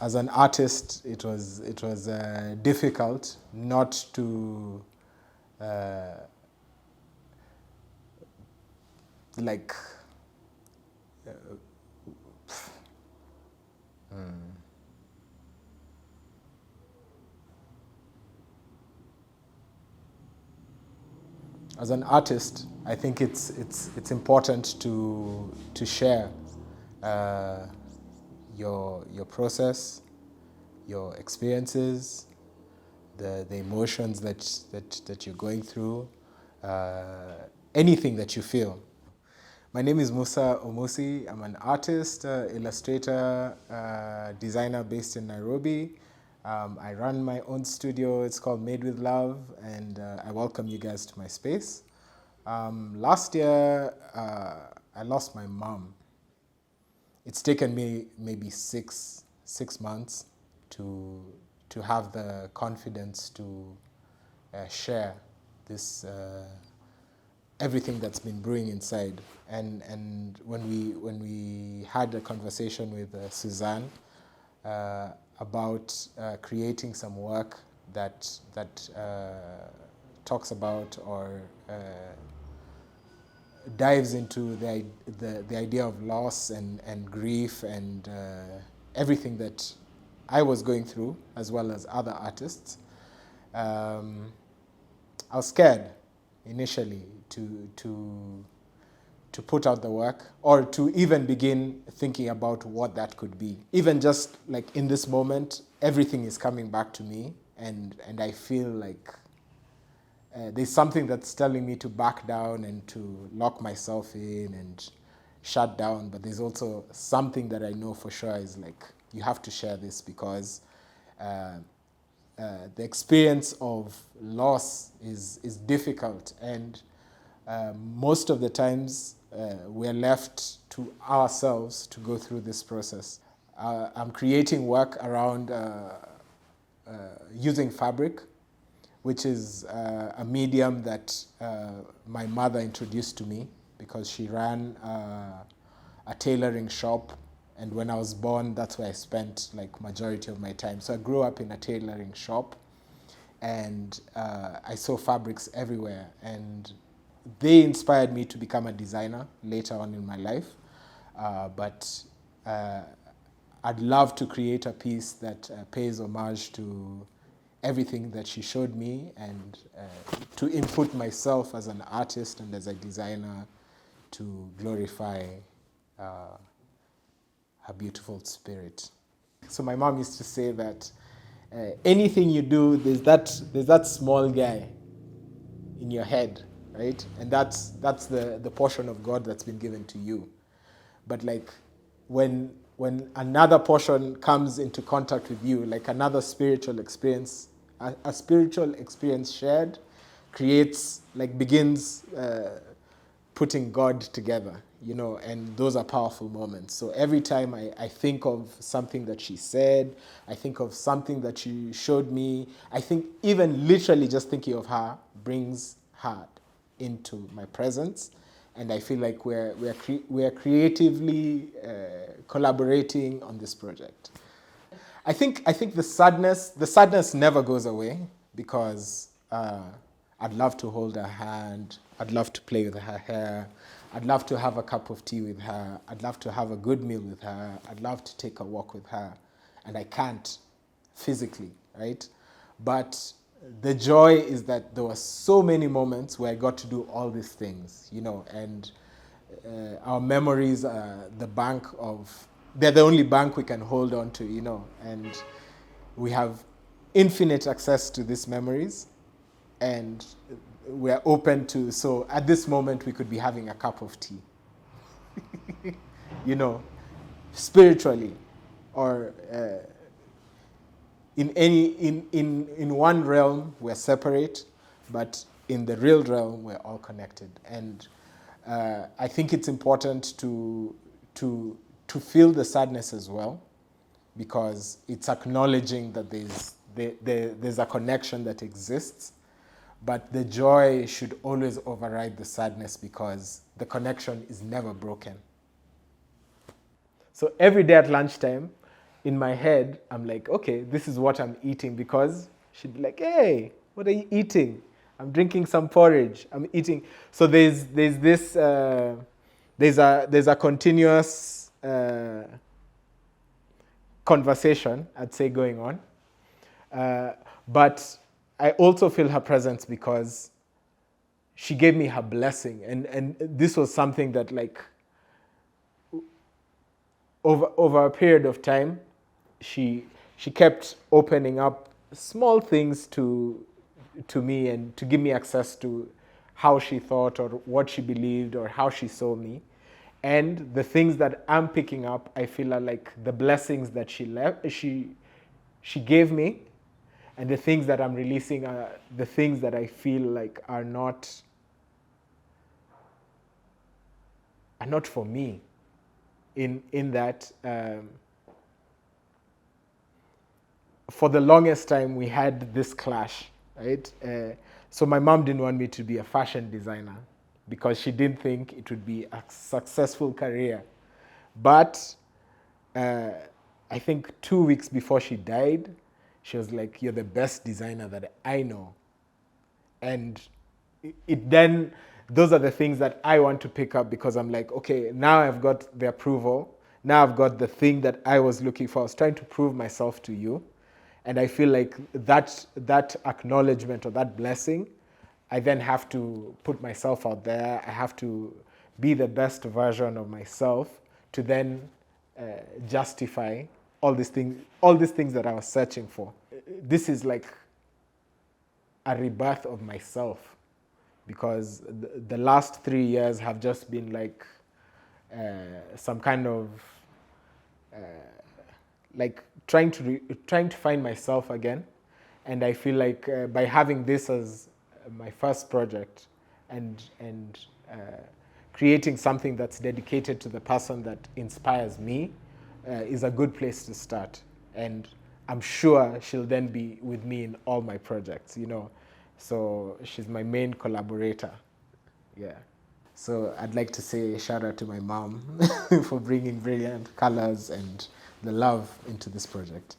as an artist, it was difficult not to like. As an artist, I think it's important to share your process, your experiences, the emotions that you're going through, anything that you feel. My name is Musa Omusi. I'm an artist, illustrator, designer based in Nairobi. I run my own studio. It's called Made with Love, and I welcome you guys to my space. Last year, I lost my mom. It's taken me maybe six months to have the confidence to share this everything that's been brewing inside. And when we had a conversation with Suzanne about creating some work that talks about or dives into the idea of loss and grief and everything that I was going through, as well as other artists, I was scared initially to put out the work or to even begin thinking about what that could be. Even just like in this moment, everything is coming back to me, and I feel like there's something that's telling me to back down and to lock myself in and shut down. But there's also something that I know for sure is like, you have to share this because the experience of loss is difficult, and most of the times we're left to ourselves to go through this process. I'm creating work around using fabric, which is a medium that my mother introduced to me because she ran a tailoring shop, and when I was born, that's where I spent like majority of my time. So I grew up in a tailoring shop, and I saw fabrics everywhere, and they inspired me to become a designer later on in my life. But I'd love to create a piece that pays homage to everything that she showed me, and to input myself as an artist and as a designer to glorify her beautiful spirit. So my mom used to say that anything you do, there's that small guy in your head, right? And that's the portion of God that's been given to you. But like when another portion comes into contact with you, like another spiritual experience, a spiritual experience shared begins putting God together, and those are powerful moments. So every time I think of something that she said, I think of something that she showed me, I think even literally just thinking of her brings her into my presence, and I feel like we're creatively collaborating on this project. I think the sadness never goes away, because I'd love to hold her hand, I'd love to play with her hair, I'd love to have a cup of tea with her, I'd love to have a good meal with her, I'd love to take a walk with her, and I can't physically, right? But the joy is that there were so many moments where I got to do all these things, and our memories are they're the only bank we can hold on to, and we have infinite access to these memories, and we're open to, so at this moment we could be having a cup of tea, spiritually, or in one realm we're separate, but in the real realm we're all connected. And I think it's important to feel the sadness as well, because it's acknowledging that there's a connection that exists, but the joy should always override the sadness, because the connection is never broken. So every day at lunchtime, in my head, I'm like, okay, this is what I'm eating, because she'd be like, hey, what are you eating? I'm drinking some porridge. I'm eating. So there's this there's a continuous conversation, I'd say, going on. But I also feel her presence because she gave me her blessing, and this was something that, like, over a period of time, she kept opening up small things to me, and to give me access to how she thought, or what she believed, or how she saw me. And the things that I'm picking up, I feel are like the blessings that she gave me, and the things that I'm releasing are the things that I feel like are not for me. In that, for the longest time we had this clash, right? So my mom didn't want me to be a fashion designer because she didn't think it would be a successful career. But I think 2 weeks before she died, she was like, "You're the best designer that I know." And it then, those are the things that I want to pick up, because I'm like, okay, now I've got the approval. Now I've got the thing that I was looking for. I was trying to prove myself to you. And I feel like that acknowledgement, or that blessing, I then have to put myself out there. I have to be the best version of myself to then justify all these things that I was searching for. This is like a rebirth of myself, because the last 3 years have just been like some kind of like trying to find myself again. And I feel like by having this as my first project, and creating something that's dedicated to the person that inspires me, is a good place to start. And I'm sure she'll then be with me in all my projects, you know. So she's my main collaborator. Yeah. So I'd like to say shout out to my mom for bringing brilliant colors and the love into this project.